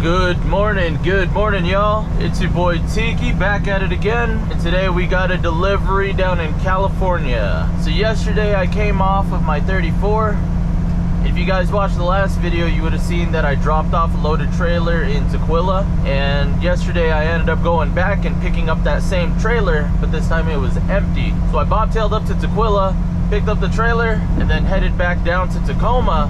Good morning, y'all. It's your boy Tiki back at it again, and today we got a delivery down in California. So yesterday I came off of my 34. If you guys watched the last video, you would have seen that I dropped off a loaded trailer in Tequila, and yesterday I ended up going back and picking up that same trailer, but this time it was empty. So I bobtailed up to Tequila, picked up the trailer, and then headed back down to Tacoma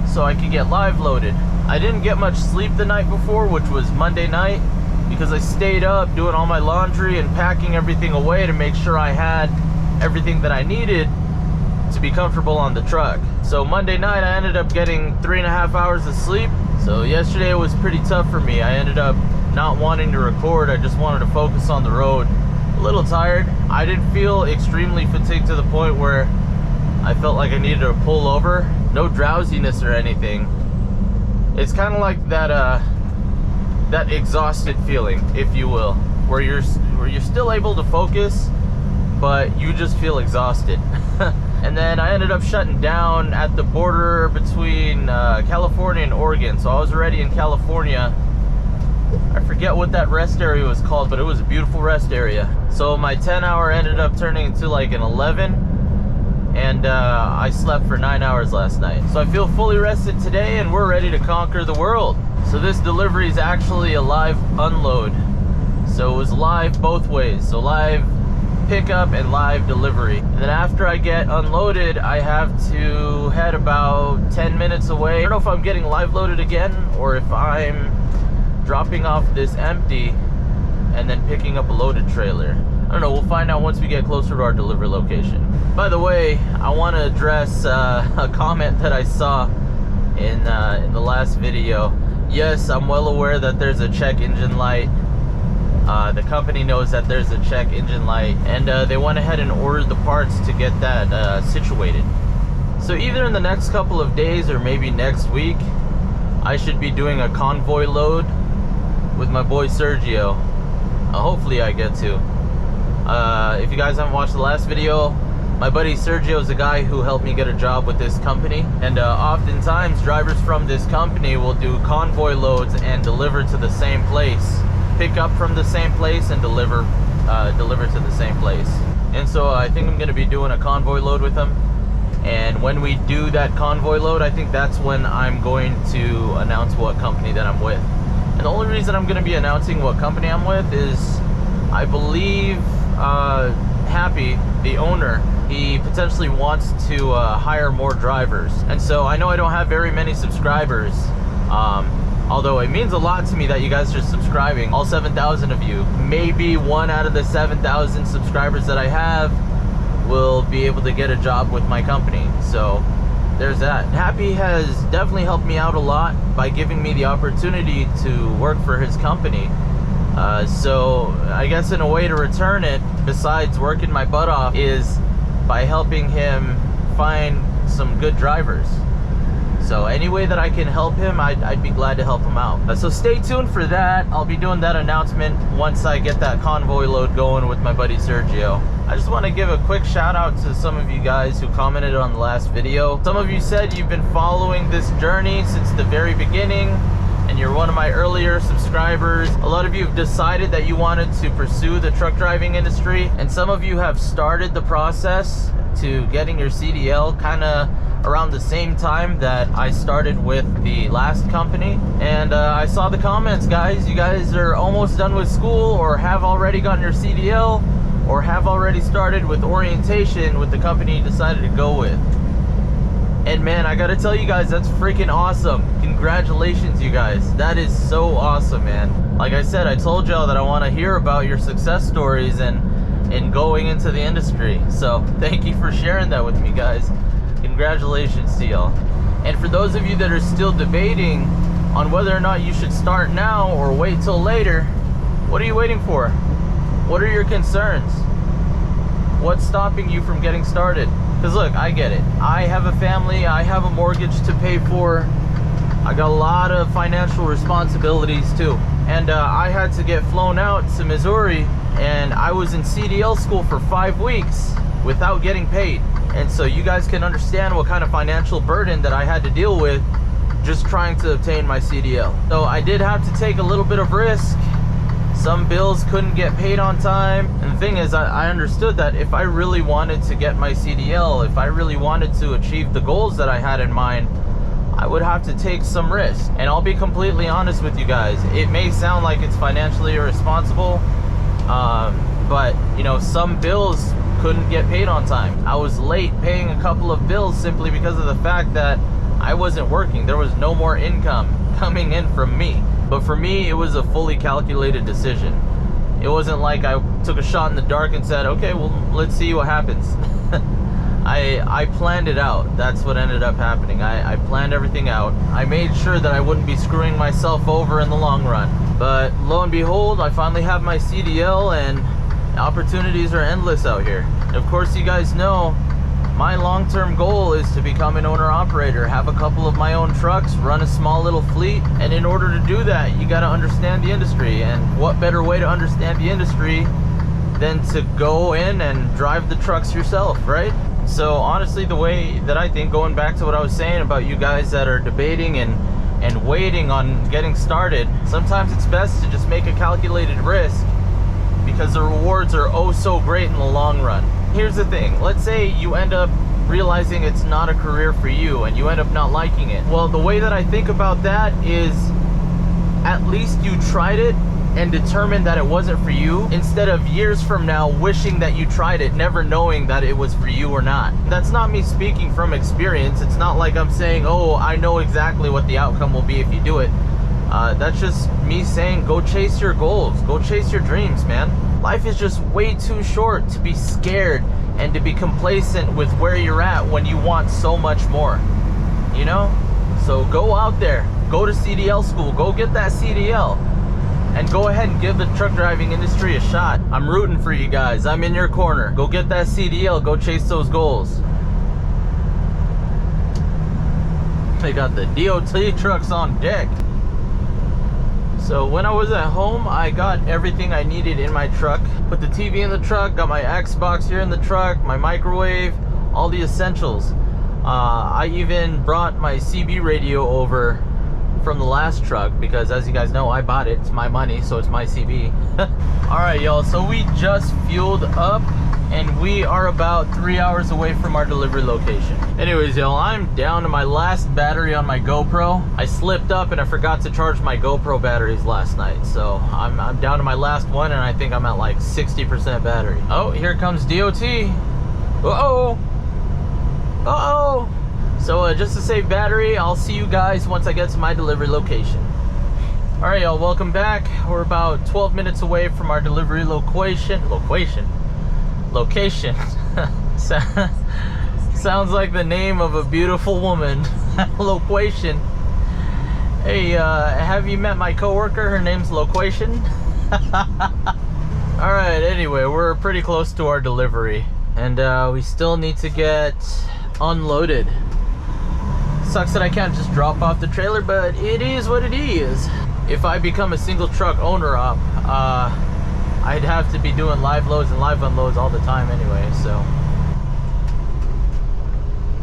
so I could get live loaded. I didn't get much sleep the night before, which was Monday night, because I stayed up doing all my laundry and packing everything away to make sure I had everything that I needed to be comfortable on the truck. So Monday night I ended up getting 3.5 hours of sleep. So yesterday was pretty tough for me. I ended up not wanting to record. I just wanted to focus on the road. A little tired. I didn't feel extremely fatigued to the point where I felt like I needed to pull over. No drowsiness or anything. It's kind of like that that exhausted feeling, if you will, where you're still able to focus, but you just feel exhausted. And then I ended up shutting down at the border between California and Oregon. So I was already in California. I forget what that rest area was called, but it was a beautiful rest area. So my 10-hour ended up turning into like an 11. And I slept for 9 hours last night. So I feel fully rested today, and we're ready to conquer the world. So this delivery is actually a live unload. So it was live both ways. So live pickup and live delivery. And then after I get unloaded, I have to head about 10 minutes away. I don't know if I'm getting live loaded again or if I'm dropping off this empty and then picking up a loaded trailer. I don't know, we'll find out once we get closer to our delivery location. By the way, I want to address a comment that I saw in the last video. Yes, I'm well aware that there's a check engine light. The company knows that there's a check engine light, and they went ahead and ordered the parts to get that situated. So either in the next couple of days or maybe next week, I should be doing a convoy load with my boy Sergio. Hopefully I get to. If you guys haven't watched the last video, my buddy Sergio is the guy who helped me get a job with this company, and oftentimes drivers from this company will do convoy loads and deliver to the same place, pick up from the same place and deliver to the same place. And so I think I'm going to be doing a convoy load with him, and when we do that convoy load, I think that's when I'm going to announce what company that I'm with. And the only reason I'm going to be announcing what company I'm with is I believe Happy, the owner, he potentially wants to hire more drivers. And so I know I don't have very many subscribers, although it means a lot to me that you guys are subscribing, all 7,000 of you. Maybe one out of the 7,000 subscribers that I have will be able to get a job with my company. So there's that. Happy has definitely helped me out a lot by giving me the opportunity to work for his company. So I guess in a way to return it, besides working my butt off, is by helping him find some good drivers. So any way that I can help him, I'd be glad to help him out. So stay tuned for that. I'll be doing that announcement once I get that convoy load going with my buddy Sergio. I just want to give a quick shout out to some of you guys who commented on the last video. Some of you said you've been following this journey since the very beginning, and you're one of my earlier subscribers. A lot of you have decided that you wanted to pursue the truck driving industry, and some of you have started the process to getting your CDL kind of around the same time that I started with the last company. And I saw the comments, guys. You guys are almost done with school, or have already gotten your CDL, or have already started with orientation with the company you decided to go with. And man, I gotta tell you guys, that's freaking awesome. Congratulations, you guys. That is so awesome, man. Like I said, I told y'all that I want to hear about your success stories and going into the industry. So thank you for sharing that with me, guys. Congratulations to y'all. And for those of you that are still debating on whether or not you should start now or wait till later, what are you waiting for? What are your concerns? What's stopping you from getting started? Because look, I get it. I have a family, I have a mortgage to pay for, I got a lot of financial responsibilities too. And I had to get flown out to Missouri, and I was in CDL school for 5 weeks without getting paid. And so you guys can understand what kind of financial burden that I had to deal with just trying to obtain my CDL. So I did have to take a little bit of risk. Some bills couldn't get paid on time. And the thing is, I understood that if I really wanted to get my CDL, if I really wanted to achieve the goals that I had in mind, I would have to take some risk. And I'll be completely honest with you guys. It may sound like it's financially irresponsible, but you know, some bills couldn't get paid on time. I was late paying a couple of bills simply because of the fact that I wasn't working. There was no more income coming in from me. But for me, it was a fully calculated decision. It wasn't like I took a shot in the dark and said, okay, well, let's see what happens. I planned it out. That's what ended up happening. I planned everything out. I made sure that I wouldn't be screwing myself over in the long run. But lo and behold, I finally have my CDL, and opportunities are endless out here. And of course, you guys know, my long-term goal is to become an owner-operator, have a couple of my own trucks, run a small little fleet. And in order to do that, you got to understand the industry. And what better way to understand the industry than to go in and drive the trucks yourself, right? So honestly, the way that I think, going back to what I was saying about you guys that are debating and waiting on getting started, sometimes it's best to just make a calculated risk, because the rewards are oh so great in the long run. Here's the thing, let's say you end up realizing it's not a career for you and you end up not liking it. Well, the way that I think about that is, at least you tried it and determined that it wasn't for you, instead of years from now wishing that you tried it, never knowing that it was for you or not. That's not me speaking from experience. It's not like I'm saying, oh, I know exactly what the outcome will be if you do it. That's just me saying, go chase your goals, go chase your dreams, man. Life is just way too short to be scared and to be complacent with where you're at when you want so much more, you know? So go out there, go to CDL school, go get that CDL, and go ahead and give the truck driving industry a shot. I'm rooting for you guys. I'm in your corner. Go get that CDL, go chase those goals. They got the DOT trucks on deck. So when I was at home, I got everything I needed in my truck. Put the TV in the truck, got my Xbox here in the truck, my microwave, all the essentials. I even brought my CB radio over from the last truck, because as you guys know, I bought it. It's my money, so it's my CB. Alright, y'all, so we just fueled up and we are about 3 hours away from our delivery location. Anyways, y'all, I'm down to my last battery on my GoPro. I slipped up and I forgot to charge my GoPro batteries last night, so I'm down to my last one, and I think I'm at like 60% battery. Oh, here comes DOT. Uh-oh. Uh-oh. So just to save battery, I'll see you guys once I get to my delivery location. All right, y'all, welcome back. We're about 12 minutes away from our delivery location. Sounds like the name of a beautiful woman. Loquation. Hey, have you met my coworker? Her name's Loquation. All right, anyway, we're pretty close to our delivery, and we still need to get unloaded. Sucks that I can't just drop off the trailer, but it is what it is. If I become a single truck owner op, I'd have to be doing live loads and live unloads all the time anyway, so.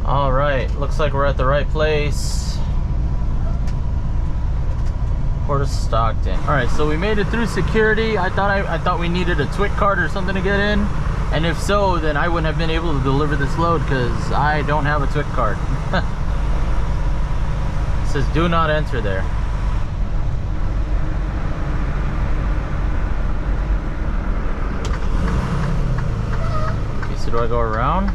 All right, looks like we're at the right place. Port of Stockton. All right, so we made it through security. I thought we needed a TWIC card or something to get in, and if so, then I wouldn't have been able to deliver this load because I don't have a TWIC card. It says do not enter there. Okay, so do I go around?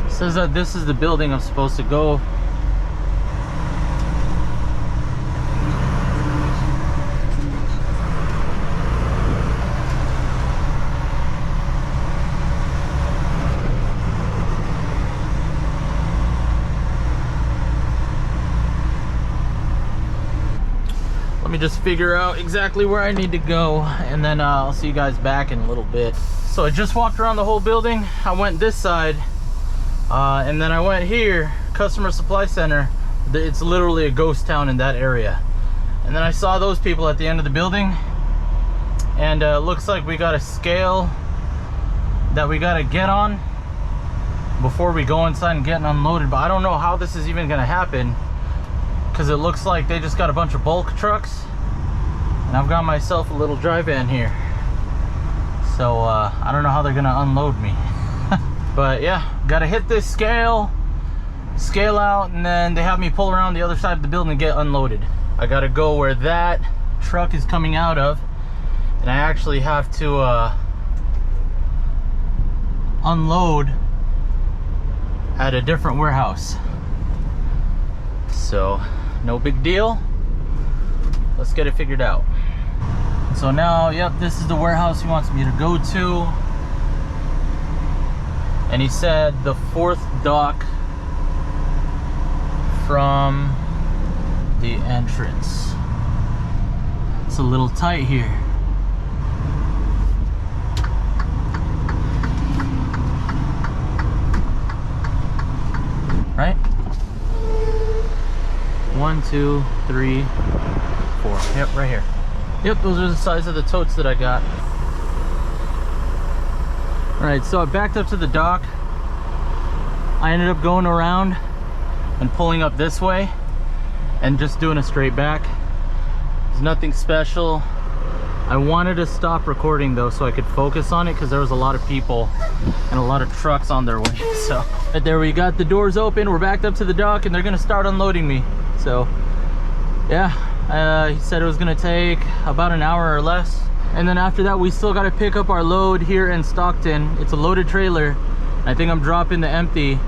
It says that this is the building I'm supposed to go. Let me just figure out exactly where I need to go, and then I'll see you guys back in a little bit. So I just walked around the whole building. I went this side, and then I went here, Customer Supply Center. It's literally a ghost town in that area. And then I saw those people at the end of the building, And looks like we got a scale that we gotta get on before we go inside and get unloaded. But I don't know how this is even gonna happen, because it looks like they just got a bunch of bulk trucks and I've got myself a little dry van here. So I don't know how they're gonna unload me. But yeah, gotta hit this scale out, and then they have me pull around the other side of the building and get unloaded. I gotta go where that truck is coming out of, and I actually have to unload at a different warehouse. So no big deal, let's get it figured out. So now, yep, this is the warehouse he wants me to go to, and he said the 4th dock from the entrance. It's a little tight here. Right? 1, 2, 3, 4. Yep, right here. Yep, those are the size of the totes that I got. Alright, so I backed up to the dock. I ended up going around and pulling up this way and just doing a straight back. There's nothing special. I wanted to stop recording though so I could focus on it, because there was a lot of people and a lot of trucks on their way. So right there, we got the doors open, we're backed up to the dock, and they're gonna start unloading me. So yeah, he said it was gonna take about an hour or less, and then after that we still got to pick up our load here in Stockton. It's a loaded trailer. I think I'm dropping the empty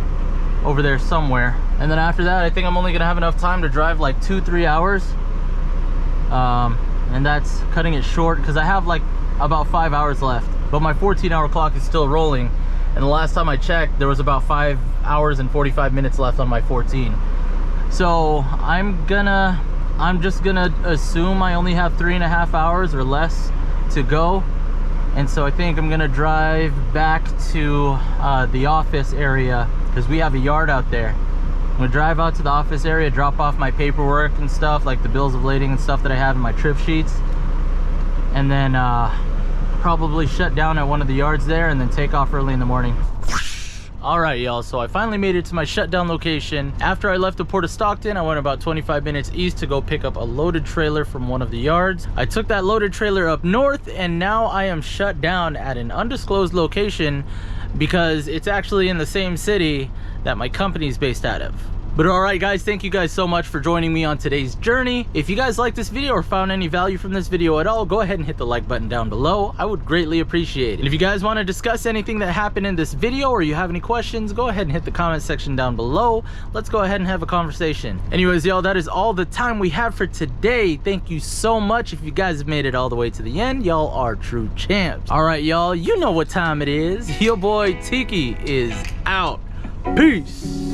over there somewhere, and then after that I think I'm only gonna have enough time to drive like 2-3 hours, and that's cutting it short because I have like about 5 hours left, but my 14-hour clock is still rolling, and the last time I checked there was about 5 hours and 45 minutes left on my 14. So I'm just gonna assume I only have 3.5 hours or less to go, and so I think I'm gonna drive back to the office area, because we have a yard out there. I'm gonna drive out to the office area, drop off my paperwork and stuff, like the bills of lading and stuff that I have in my trip sheets, and then probably shut down at one of the yards there and then take off early in the morning. Alright y'all, so I finally made it to my shutdown location. After I left the Port of Stockton, I went about 25 minutes east to go pick up a loaded trailer from one of the yards. I took that loaded trailer up north, and now I am shut down at an undisclosed location because it's actually in the same city that my company is based out of. But alright guys, thank you guys so much for joining me on today's journey. If you guys liked this video or found any value from this video at all, go ahead and hit the like button down below. I would greatly appreciate it. And if you guys want to discuss anything that happened in this video, or you have any questions, go ahead and hit the comment section down below. Let's go ahead and have a conversation. Anyways y'all, that is all the time we have for today. Thank you so much. If you guys have made it all the way to the end, y'all are true champs. Alright y'all, you know what time it is. Your boy Tiki is out. Peace.